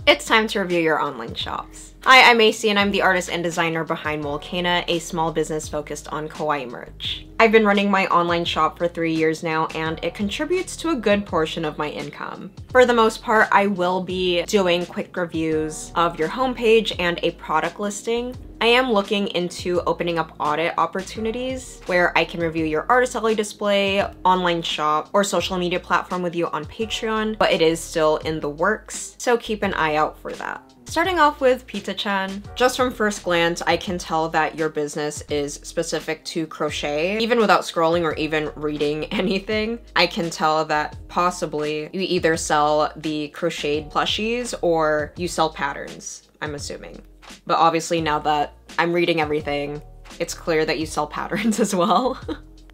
It's time to review your online shops. Hi, I'm Macy and I'm the artist and designer behind Molcana, a small business focused on kawaii merch. I've been running my online shop for 3 years now and it contributes to a good portion of my income. For the most part, I will be doing quick reviews of your homepage and a product listing. I am looking into opening up audit opportunities where I can review your artist alley display, online shop, or social media platform with you on Patreon, but it is still in the works, so keep an eye out for that. Starting off with Pita-chan. Just from first glance, I can tell that your business is specific to crochet. Even without scrolling or even reading anything, I can tell that possibly you either sell the crocheted plushies or you sell patterns, I'm assuming. But obviously now that I'm reading everything, it's clear that you sell patterns as well.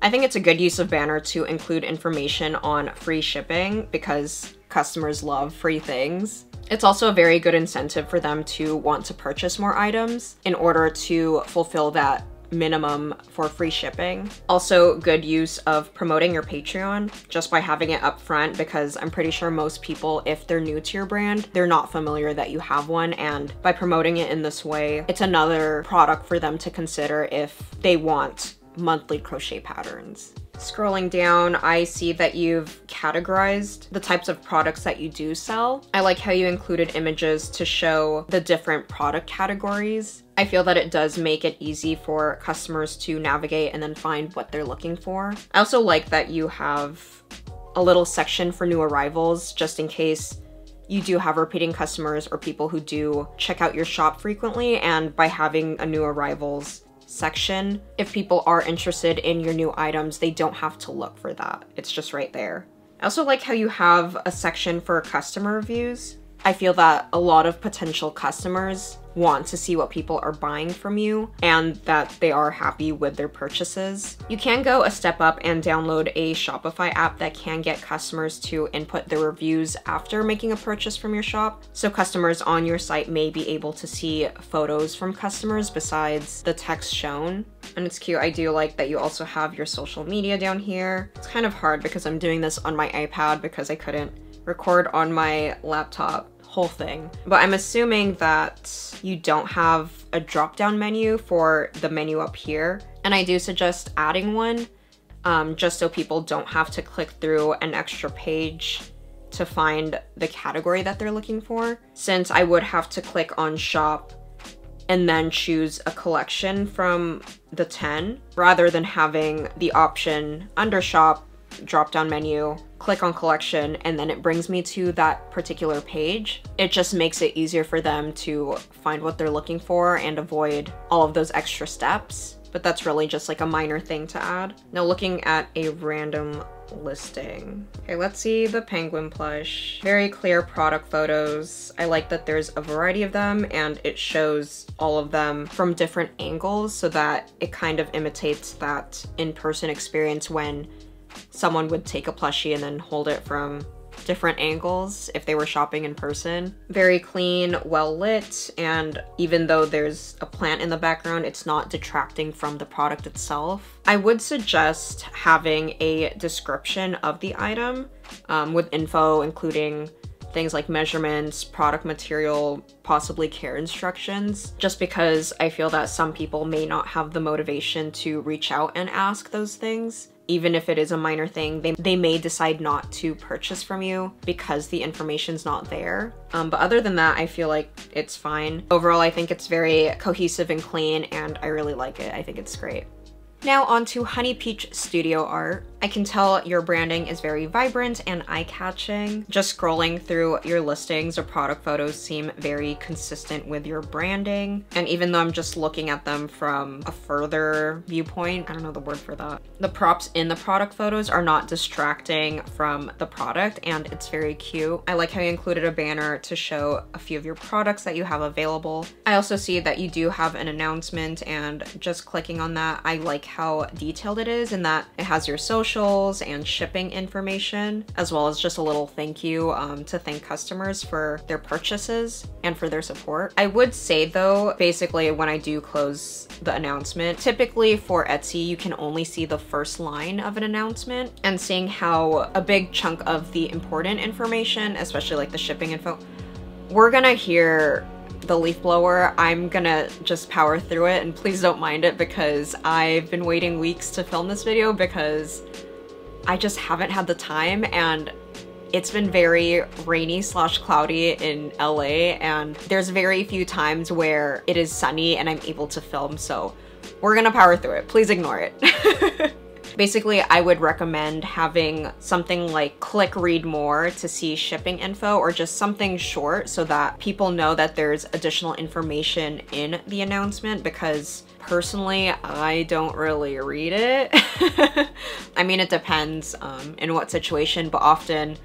I think it's a good use of banner to include information on free shipping because customers love free things. It's also a very good incentive for them to want to purchase more items in order to fulfill that minimum for free shipping. Also, good use of promoting your Patreon just by having it up front, because I'm pretty sure most people, if they're new to your brand, they're not familiar that you have one, and by promoting it in this way, it's another product for them to consider if they want monthly crochet patterns. Scrolling down, I see that you've categorized the types of products that you do sell. I like how you included images to show the different product categories. I feel that it does make it easy for customers to navigate and then find what they're looking for. I also like that you have a little section for new arrivals, just in case you do have repeating customers or people who do check out your shop frequently, and by having a new arrivals section, if people are interested in your new items, they don't have to look for that. It's just right there. I also like how you have a section for customer reviews. I feel that a lot of potential customers want to see what people are buying from you and that they are happy with their purchases. You can go a step up and download a Shopify app that can get customers to input their reviews after making a purchase from your shop. So customers on your site may be able to see photos from customers besides the text shown. And it's cute. I do like that you also have your social media down here. It's kind of hard because I'm doing this on my iPad because I couldn't record on my laptop whole thing. But I'm assuming that you don't have a drop-down menu for the menu up here. And I do suggest adding one just so people don't have to click through an extra page to find the category that they're looking for, since I would have to click on shop and then choose a collection from the 10 rather than having the option under shop, drop-down menu, click on collection, and then it brings me to that particular page. It just makes it easier for them to find what they're looking for and avoid all of those extra steps. But that's really just like a minor thing to add. Now looking at a random listing. Okay, let's see the penguin plush. Very clear product photos. I like that there's a variety of them and it shows all of them from different angles so that it kind of imitates that in-person experience when someone would take a plushie and then hold it from different angles if they were shopping in person. Very clean, well lit, and even though there's a plant in the background, it's not detracting from the product itself. I would suggest having a description of the item with info including things like measurements, product material, possibly care instructions, just because I feel that some people may not have the motivation to reach out and ask those things. Even if it is a minor thing, they may decide not to purchase from you because the information's not there. But other than that, I feel like it's fine. Overall, I think it's very cohesive and clean, and I really like it. I think it's great. Now on to Honey Peach Studio Art. I can tell your branding is very vibrant and eye-catching. Just scrolling through your listings or product photos seem very consistent with your branding. And even though I'm just looking at them from a further viewpoint, I don't know the word for that, the props in the product photos are not distracting from the product, and it's very cute. I like how you included a banner to show a few of your products that you have available. I also see that you do have an announcement, and just clicking on that, I like how detailed it is in that it has your socials and shipping information, as well as just a little thank you to thank customers for their purchases and for their support. I would say though, basically when I do close the announcement, typically for Etsy, you can only see the first line of an announcement, and seeing how a big chunk of the important information, especially like the shipping info, we're gonna hear the leaf blower. I'm gonna just power through it, and please don't mind it because I've been waiting weeks to film this video because I just haven't had the time, and it's been very rainy / cloudy in LA, and there's very few times where it is sunny and I'm able to film, so we're gonna power through it. Please ignore it. Basically, I would recommend having something like click read more to see shipping info, or just something short so that people know that there's additional information in the announcement, because personally, I don't really read it. I mean, it depends in what situation, but often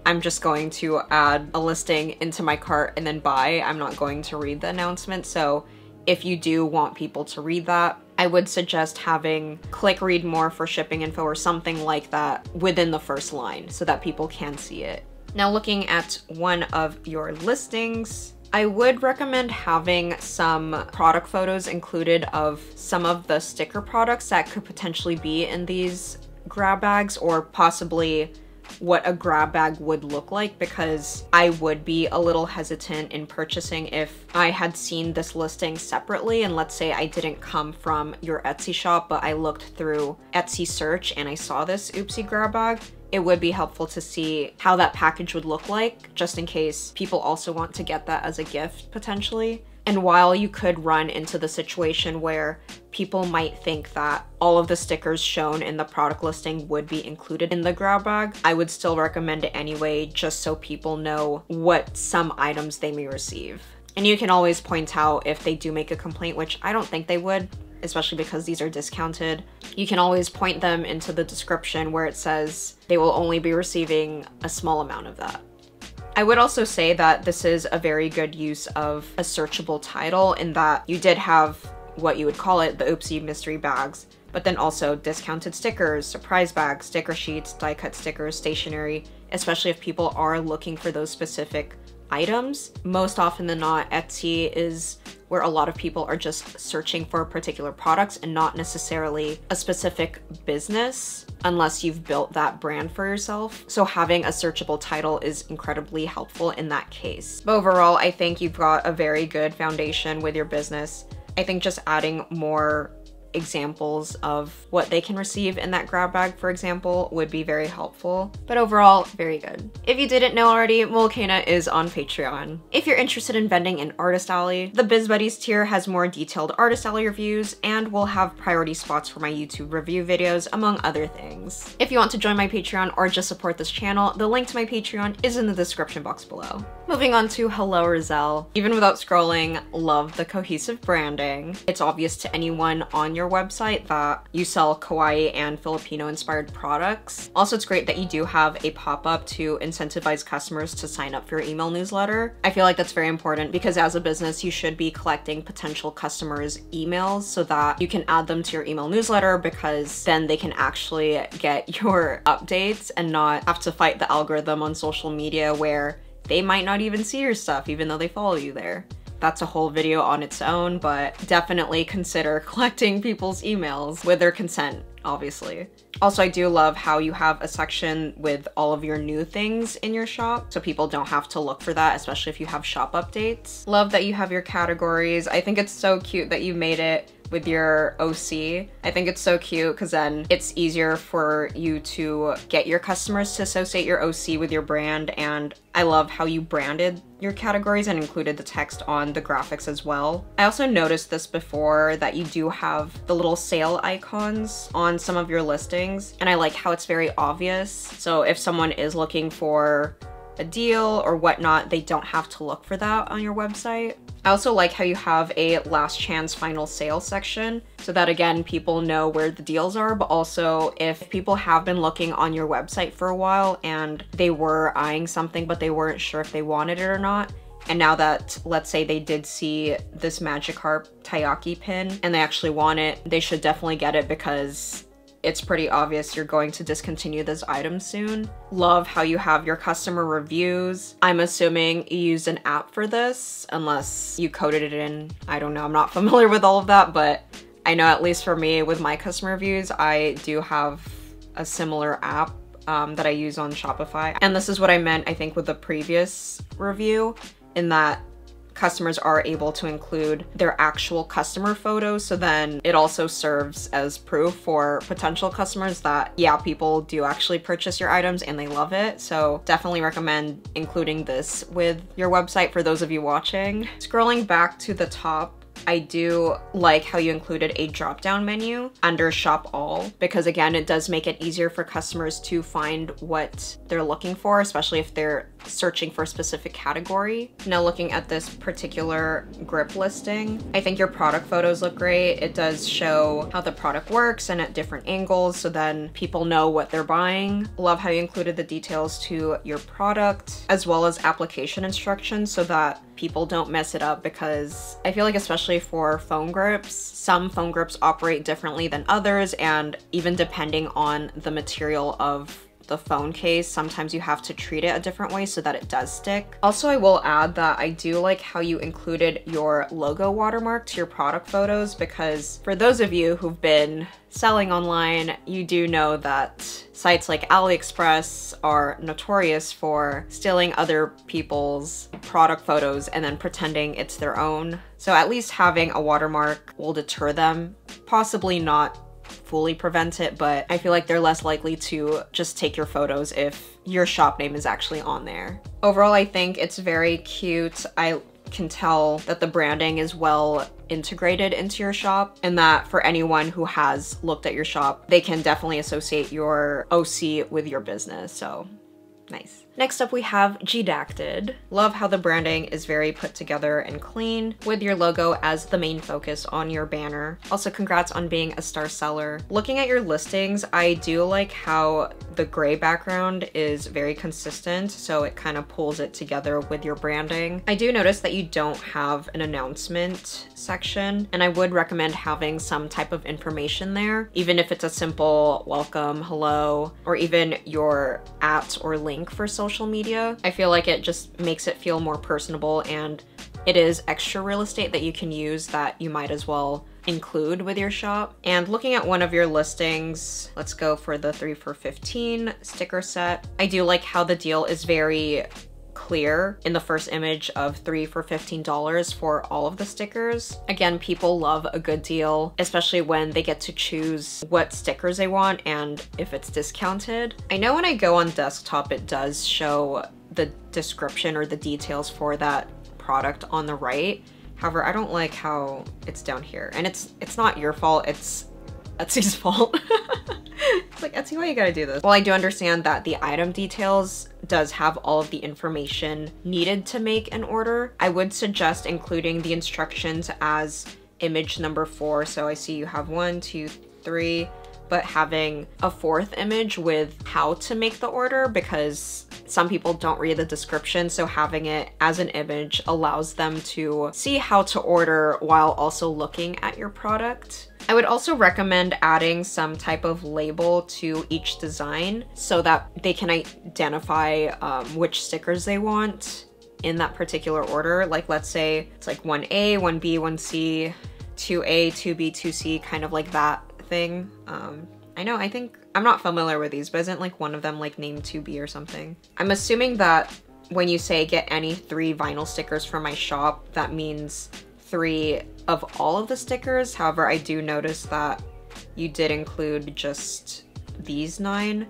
I'm just going to add a listing into my cart and then buy. I'm not going to read the announcement. So if you do want people to read that, I would suggest having click read more for shipping info or something like that within the first line so that people can see it. Now, looking at one of your listings, I would recommend having some product photos included of some of the sticker products that could potentially be in these grab bags, or possibly what a grab bag would look like, because I would be a little hesitant in purchasing if I had seen this listing separately, and let's say I didn't come from your Etsy shop, but I looked through Etsy search and I saw this Oopsie grab bag. It would be helpful to see how that package would look like, just in case people also want to get that as a gift potentially. And while you could run into the situation where people might think that all of the stickers shown in the product listing would be included in the grab bag, I would still recommend it anyway, just so people know what some items they may receive. And you can always point out if they do make a complaint, which I don't think they would, especially because these are discounted. You can always point them into the description where it says they will only be receiving a small amount of that. I would also say that this is a very good use of a searchable title, in that you did have what you would call it, the Oopsie mystery bags, but then also discounted stickers, surprise bags, sticker sheets, die cut stickers, stationery, especially if people are looking for those specific items. Most often than not, Etsy is where a lot of people are just searching for particular products and not necessarily a specific business, unless you've built that brand for yourself. So having a searchable title is incredibly helpful in that case. But overall, I think you've got a very good foundation with your business. I think just adding more examples of what they can receive in that grab bag, for example, would be very helpful. But overall, very good. If you didn't know already, Molokena is on Patreon. If you're interested in vending in Artist Alley, the Biz Buddies tier has more detailed Artist Alley reviews and will have priority spots for my YouTube review videos, among other things. If you want to join my Patreon or just support this channel, the link to my Patreon is in the description box below. Moving on to Hello Roselle. Even without scrolling, love the cohesive branding. It's obvious to anyone on your website that you sell kawaii and Filipino inspired products. Also, it's great that you do have a pop-up to incentivize customers to sign up for your email newsletter. I feel like that's very important because as a business, you should be collecting potential customers' emails so that you can add them to your email newsletter, because then they can actually get your updates and not have to fight the algorithm on social media where they might not even see your stuff even though they follow you there. That's a whole video on its own, but definitely consider collecting people's emails with their consent, obviously. Also, I do love how you have a section with all of your new things in your shop, so people don't have to look for that, especially if you have shop updates. Love that you have your categories. I think it's so cute that you made it with your OC. I think it's so cute because then it's easier for you to get your customers to associate your OC with your brand, and I love how you branded your categories and included the text on the graphics as well. I also noticed this before, that you do have the little sale icons on some of your listings, and I like how it's very obvious. So if someone is looking for a deal or whatnot, they don't have to look for that on your website. I also like how you have a last chance final sale section so that again, people know where the deals are, but also if people have been looking on your website for a while and they were eyeing something but they weren't sure if they wanted it or not, and now that, let's say they did see this Magikarp Taiyaki pin and they actually want it, they should definitely get it because it's pretty obvious you're going to discontinue this item soon. Love how you have your customer reviews. I'm assuming you used an app for this, unless you coded it in. I don't know, I'm not familiar with all of that, but I know at least for me with my customer reviews, I do have a similar app that I use on Shopify. And this is what I meant, I think, with the previous review, in that customers are able to include their actual customer photos, so then it also serves as proof for potential customers that, yeah, people do actually purchase your items and they love it. So definitely recommend including this with your website for those of you watching. Scrolling back to the top, I do like how you included a drop-down menu under Shop All, because again, it does make it easier for customers to find what they're looking for, especially if they're searching for a specific category. Now looking at this particular grip listing, I think your product photos look great. It does show how the product works and at different angles, so then people know what they're buying. Love how you included the details to your product as well as application instructions so that people don't mess it up, because I feel like especially for phone grips, some phone grips operate differently than others, and even depending on the material of the phone case, sometimes you have to treat it a different way so that it does stick. Also, I will add that I do like how you included your logo watermark to your product photos, because for those of you who've been selling online, you do know that sites like AliExpress are notorious for stealing other people's product photos and then pretending it's their own. So at least having a watermark will deter them, possibly not fully prevent it, but I feel like they're less likely to just take your photos if your shop name is actually on there. Overall, I think it's very cute. I can tell that the branding is well integrated into your shop, and that for anyone who has looked at your shop, they can definitely associate your OC with your business, so nice. Next up we have Gedacted. Love how the branding is very put together and clean, with your logo as the main focus on your banner. Also, congrats on being a star seller. Looking at your listings, I do like how the gray background is very consistent, so it kind of pulls it together with your branding. I do notice that you don't have an announcement section, and I would recommend having some type of information there, even if it's a simple welcome, hello, or even your @ or link for social media. I feel like it just makes it feel more personable, and it is extra real estate that you can use that you might as well include with your shop. And looking at one of your listings, let's go for the 3 for $15 sticker set. I do like how the deal is very clear in the first image of 3 for $15 for all of the stickers. Again, people love a good deal, especially when they get to choose what stickers they want and if it's discounted. I know when I go on desktop, it does show the description or the details for that product on the right. However, I don't like how it's down here, and it's not your fault, it's Etsy's fault. It's like, Etsy, why you gotta do this? Well, I do understand that the item details does have all of the information needed to make an order. I would suggest including the instructions as image number 4. So I see you have 1, 2, 3, but having a 4th image with how to make the order, because some people don't read the description, so having it as an image allows them to see how to order while also looking at your product. I would also recommend adding some type of label to each design so that they can identify which stickers they want in that particular order. Like, let's say it's like 1A, 1B, 1C, 2A, 2B, 2C, kind of like that thing. I think I'm not familiar with these, but isn't like one of them like named 2B or something? I'm assuming that when you say get any 3 vinyl stickers from my shop, that means 3 of all of the stickers. However, I do notice that you did include just these 9.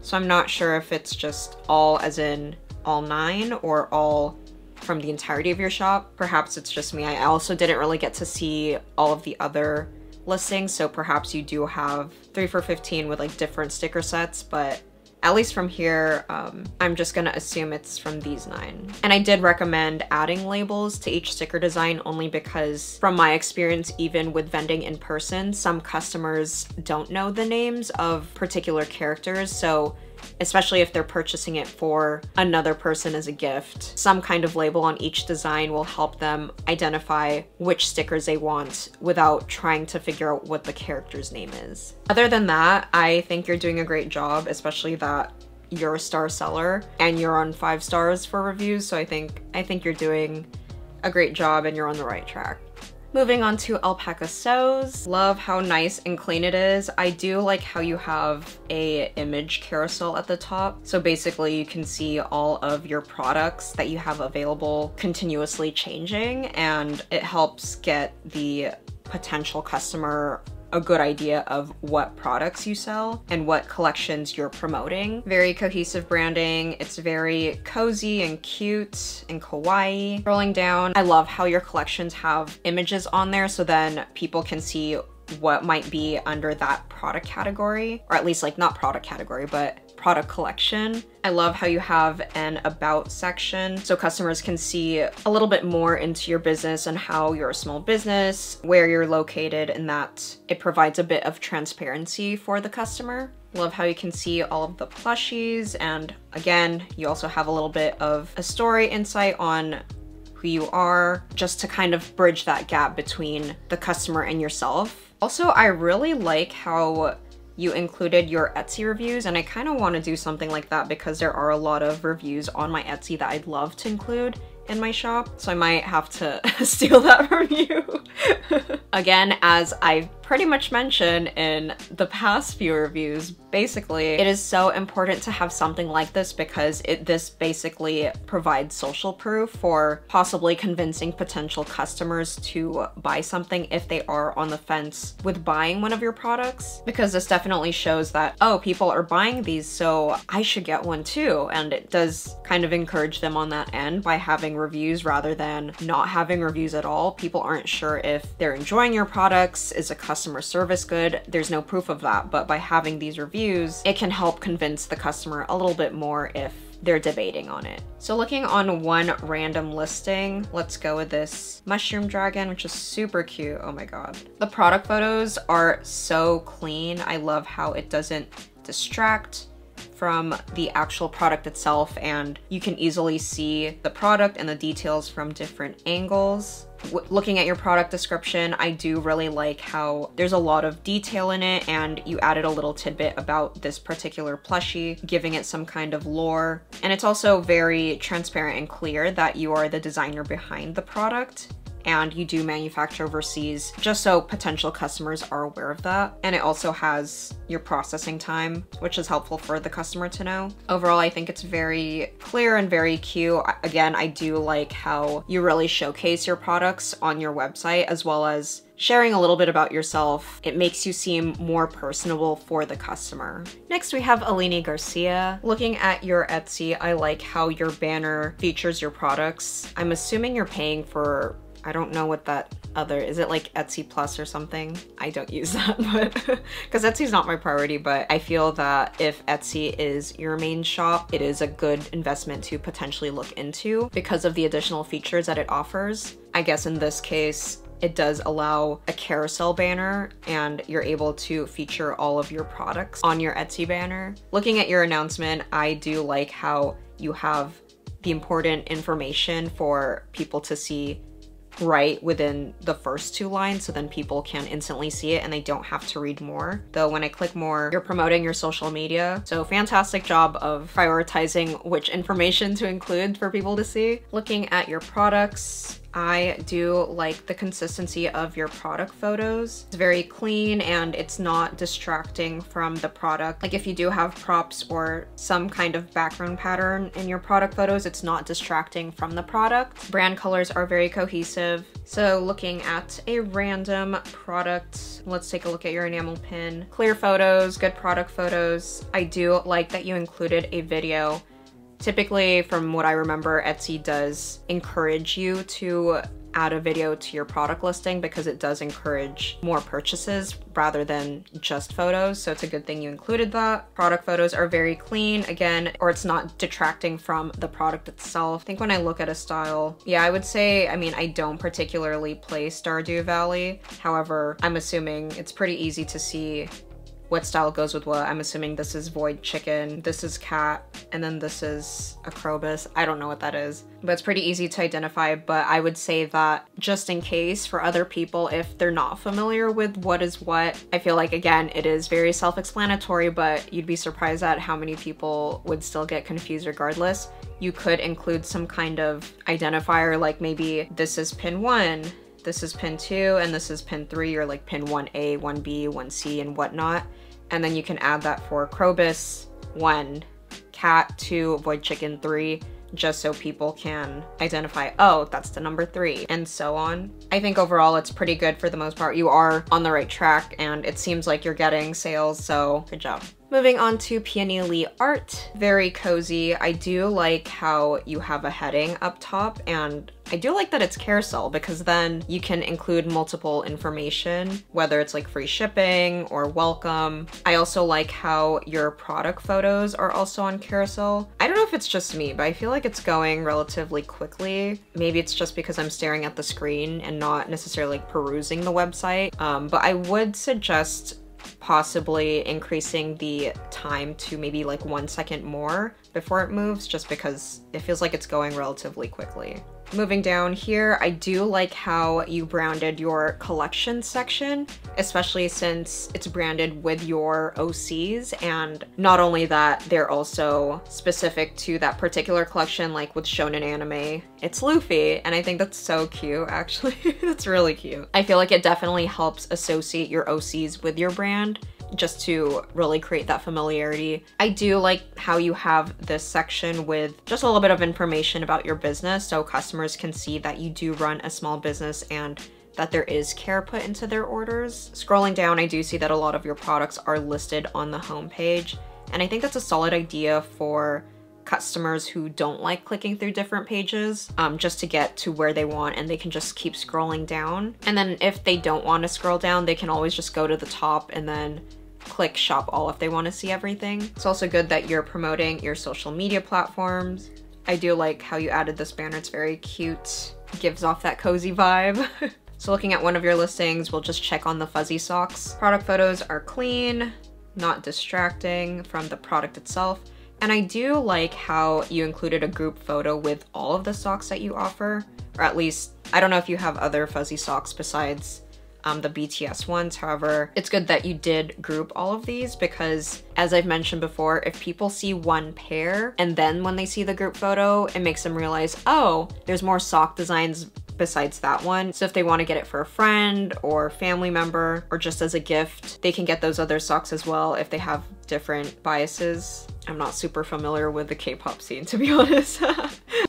So I'm not sure if it's just all as in all 9 or all from the entirety of your shop. Perhaps it's just me. I also didn't really get to see all of the other listings, so perhaps you do have 3 for $15 with like different sticker sets, but at least from here, I'm just gonna assume it's from these 9. And I did recommend adding labels to each sticker design only because from my experience, even with vending in person, some customers don't know the names of particular characters. So especially if they're purchasing it for another person as a gift, some kind of label on each design will help them identify which stickers they want without trying to figure out what the character's name is. Other than that, I think you're doing a great job, especially that you're a star seller and you're on 5 stars for reviews. So I think you're doing a great job and you're on the right track. Moving on to Alpaca Sews. Love how nice and clean it is. I do like how you have a image carousel at the top. So basically you can see all of your products that you have available continuously changing, and it helps get the potential customer a good idea of what products you sell and what collections you're promoting. Very cohesive branding. It's very cozy and cute and kawaii. Scrolling down, I love how your collections have images on there so then people can see what might be under that product category, or at least like not product category, but product collection. I love how you have an about section so customers can see a little bit more into your business and how you're a small business, where you're located, and that it provides a bit of transparency for the customer. Love how you can see all of the plushies, and again, you also have a little bit of a story insight on who you are, just to kind of bridge that gap between the customer and yourself. Also, I really like how you included your Etsy reviews, and I kind of want to do something like that because there are a lot of reviews on my Etsy that I'd love to include in my shop, so I might have to steal that from you. Again, as I pretty much mentioned in the past few reviews, basically, it is so important to have something like this because this basically provides social proof for possibly convincing potential customers to buy something if they are on the fence with buying one of your products. Because this definitely shows that, oh, people are buying these, so I should get one too. And it does kind of encourage them on that end by having reviews rather than not having reviews at all. People aren't sure if they're enjoying your products. Is a customer service good? There's no proof of that, but by having these reviews, it can help convince the customer a little bit more if they're debating on it. So looking on one random listing, let's go with this mushroom dragon, which is super cute. Oh my god. The product photos are so clean. I love how it doesn't distract from the actual product itself, and you can easily see the product and the details from different angles. Looking at your product description, I do really like how there's a lot of detail in it, and you added a little tidbit about this particular plushie, giving it some kind of lore. And it's also very transparent and clear that you are the designer behind the product, and you do manufacture overseas, just so potential customers are aware of that. And it also has your processing time, which is helpful for the customer to know. Overall, I think it's very clear and very cute. Again, I do like how you really showcase your products on your website, as well as sharing a little bit about yourself. It makes you seem more personable for the customer. Next, we have Aline Garcia. Looking at your Etsy, I like how your banner features your products. I'm assuming you're paying for, I don't know what that other, is it like Etsy Plus or something? I don't use that, but because Etsy's not my priority, but I feel that if Etsy is your main shop, it is a good investment to potentially look into because of the additional features that it offers. I guess in this case, it does allow a carousel banner, and you're able to feature all of your products on your Etsy banner. Looking at your announcement, I do like how you have the important information for people to see right within the first two lines, so then people can instantly see it and they don't have to read more. Though when I click more, you're promoting your social media. So fantastic job of prioritizing which information to include for people to see. Looking at your products, I do like the consistency of your product photos. It's very clean and it's not distracting from the product. Like if you do have props or some kind of background pattern in your product photos, it's not distracting from the product. Brand colors are very cohesive. So looking at a random product, let's take a look at your enamel pin. Clear photos, good product photos. I do like that you included a video. Typically, from what I remember, Etsy does encourage you to add a video to your product listing because it does encourage more purchases rather than just photos. So it's a good thing you included that. Product photos are very clean, again, or it's not detracting from the product itself. I think when I look at a style, yeah, I would say, I mean, I don't particularly play Stardew Valley. However, I'm assuming it's pretty easy to see what style goes with what. I'm assuming this is Void Chicken, this is Cat, and then this is Acrobus. I don't know what that is, but it's pretty easy to identify. But I would say that just in case for other people, if they're not familiar with what is what, I feel like, again, it is very self-explanatory, but you'd be surprised at how many people would still get confused regardless. You could include some kind of identifier, like maybe this is pin 1, This is pin 2 and this is pin 3, or like pin 1A, 1B, 1C, and whatnot. And then you can add that for Krobus 1, cat 2, void chicken 3, just so people can identify, oh, that's the number 3, and so on. I think overall it's pretty good for the most part. You are on the right track and it seems like you're getting sales, so good job. Moving on to Peony Lee art. Very cozy. I do like how you have a heading up top, and I do like that it's carousel because then you can include multiple information, whether it's like free shipping or welcome. I also like how your product photos are also on carousel. I don't know if it's just me, but I feel like it's going relatively quickly. Maybe it's just because I'm staring at the screen and not necessarily like perusing the website. But I would suggest possibly increasing the time to maybe like 1 second more before it moves, just because it feels like it's going relatively quickly. Moving down here, I do like how you branded your collection section, especially since it's branded with your OCs, and not only that, they're also specific to that particular collection, like with Shonen Anime, it's Luffy, and I think that's so cute, actually. That's really cute. I feel like it definitely helps associate your OCs with your brand, just to really create that familiarity. I do like how you have this section with just a little bit of information about your business so customers can see that you do run a small business and that there is care put into their orders. Scrolling down, I do see that a lot of your products are listed on the homepage, and I think that's a solid idea for customers who don't like clicking through different pages, just to get to where they want, and they can just keep scrolling down. And then if they don't want to scroll down, they can always just go to the top and then click shop all if they want to see everything. It's also good that you're promoting your social media platforms. I do like how you added this banner. It's very cute. Gives off that cozy vibe. So looking at one of your listings, we'll just check on the fuzzy socks. Product photos are clean, not distracting from the product itself. And I do like how you included a group photo with all of the socks that you offer, or at least, I don't know if you have other fuzzy socks besides the BTS ones. However, it's good that you did group all of these because, as I've mentioned before, if people see one pair and then when they see the group photo, it makes them realize, oh, there's more sock designs besides that one. So if they want to get it for a friend or family member or just as a gift, they can get those other socks as well if they have different biases. I'm not super familiar with the K-pop scene, to be honest.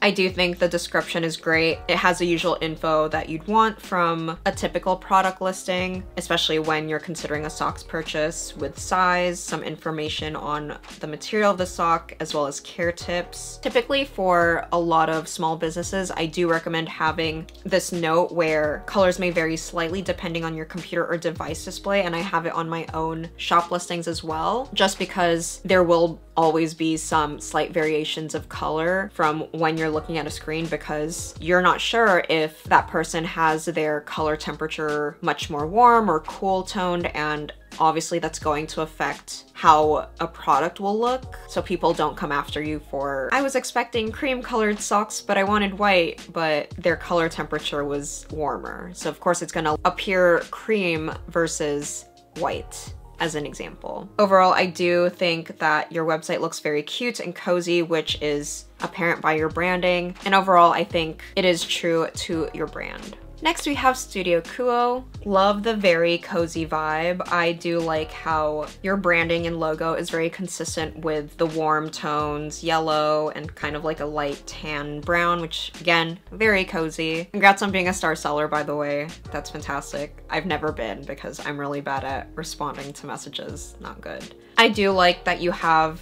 I do think the description is great. It has the usual info that you'd want from a typical product listing, especially when you're considering a socks purchase, with size, some information on the material of the sock, as well as care tips. Typically for a lot of small businesses, I do recommend having this note where colors may vary slightly depending on your computer or device display, and I have it on my own shop listings as well, just because there will always be some slight variations of color from when you're looking at a screen, because you're not sure if that person has their color temperature much more warm or cool toned, and obviously that's going to affect how a product will look. So people don't come after you for, I was expecting cream colored socks, but I wanted white, but their color temperature was warmer. So of course it's gonna appear cream versus white, as an example. Overall, I do think that your website looks very cute and cozy, which is apparent by your branding. And overall, I think it is true to your brand. Next, we have Studio Kuo. Love the very cozy vibe. I do like how your branding and logo is very consistent with the warm tones, yellow and kind of like a light tan brown, which again, very cozy. Congrats on being a star seller, by the way. That's fantastic. I've never been because I'm really bad at responding to messages. Not good. I do like that you have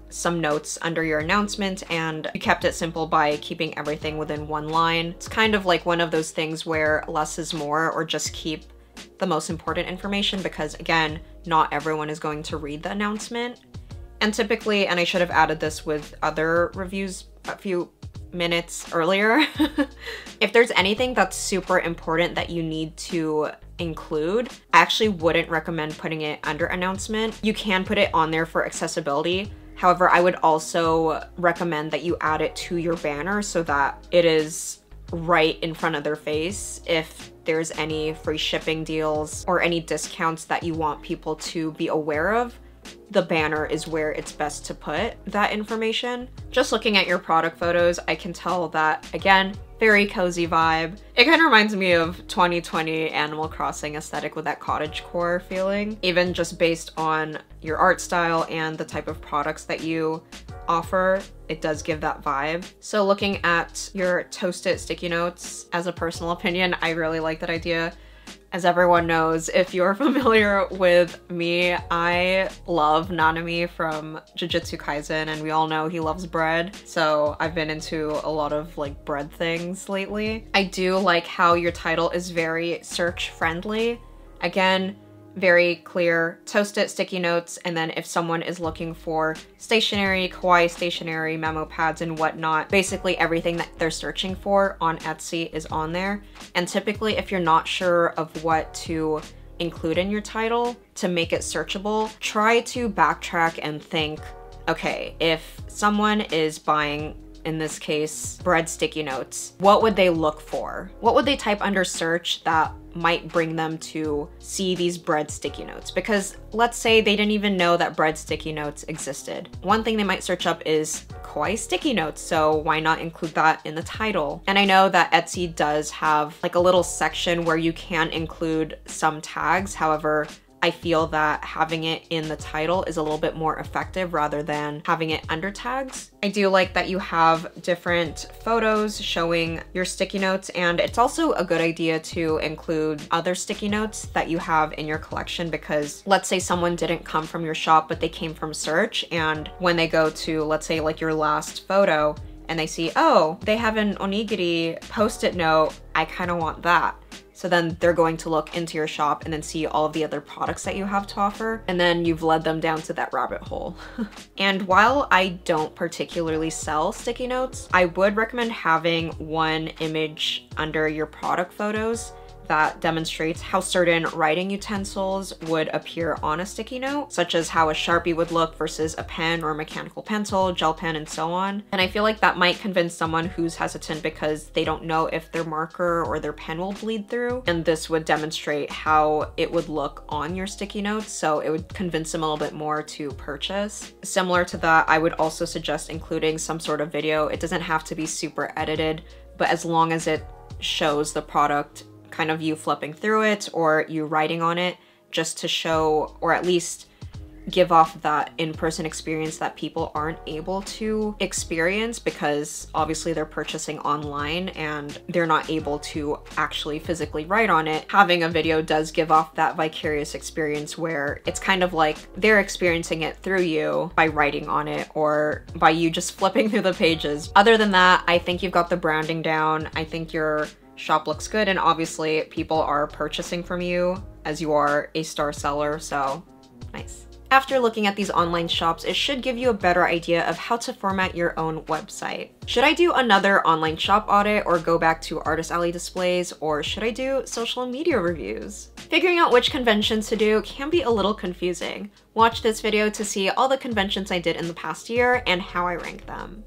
some notes under your announcement, and you kept it simple by keeping everything within one line. It's kind of like one of those things where less is more, or just keep the most important information, because again, not everyone is going to read the announcement. And typically, and I should have added this with other reviews a few minutes earlier, if there's anything that's super important that you need to include, I actually wouldn't recommend putting it under announcement. You can put it on there for accessibility. However, I would also recommend that you add it to your banner so that it is right in front of their face. If there's any free shipping deals or any discounts that you want people to be aware of, the banner is where it's best to put that information. Just looking at your product photos, I can tell that, again, very cozy vibe. It kind of reminds me of 2020 Animal Crossing aesthetic with that cottagecore feeling, even just based on your art style and the type of products that you offer. It does give that vibe. So looking at your Toast-It sticky notes, as a personal opinion, I really like that idea. As everyone knows, if you're familiar with me, I love Nanami from Jujutsu Kaisen, and we all know he loves bread. So I've been into a lot of like bread things lately. I do like how your title is very search friendly. Again, very clear Toast-It sticky notes, and then if someone is looking for stationery, kawaii stationery, memo pads, and whatnot, basically everything that they're searching for on Etsy is on there. And typically, if you're not sure of what to include in your title to make it searchable, try to backtrack and think, okay, if someone is buying, in this case, bread sticky notes, what would they look for? What would they type under search that might bring them to see these bread sticky notes? Because let's say they didn't even know that bread sticky notes existed. One thing they might search up is kawaii sticky notes, so why not include that in the title? And I know that Etsy does have like a little section where you can include some tags. However, I feel that having it in the title is a little bit more effective rather than having it under tags. I do like that you have different photos showing your sticky notes, and it's also a good idea to include other sticky notes that you have in your collection, because let's say someone didn't come from your shop, but they came from search, and when they go to, let's say like your last photo, and they see, oh, they have an onigiri post-it note, I kind of want that. So then they're going to look into your shop and then see all of the other products that you have to offer, and then you've led them down to that rabbit hole. And while I don't particularly sell sticky notes, I would recommend having one image under your product photos that demonstrates how certain writing utensils would appear on a sticky note, such as how a Sharpie would look versus a pen or a mechanical pencil, gel pen, and so on. And I feel like that might convince someone who's hesitant because they don't know if their marker or their pen will bleed through. And this would demonstrate how it would look on your sticky notes, so it would convince them a little bit more to purchase. Similar to that, I would also suggest including some sort of video. It doesn't have to be super edited, but as long as it shows the product, kind of you flipping through it or you writing on it, just to show, or at least give off that in-person experience that people aren't able to experience because obviously they're purchasing online and they're not able to actually physically write on it. Having a video does give off that vicarious experience where it's kind of like they're experiencing it through you by writing on it or by you just flipping through the pages. Other than that, I think you've got the branding down. I think your shop looks good, and obviously people are purchasing from you as you are a star seller, so nice. After looking at these online shops, it should give you a better idea of how to format your own website. Should I do another online shop audit or go back to Artist Alley displays, or should I do social media reviews? Figuring out which conventions to do can be a little confusing. Watch this video to see all the conventions I did in the past year and how I rank them.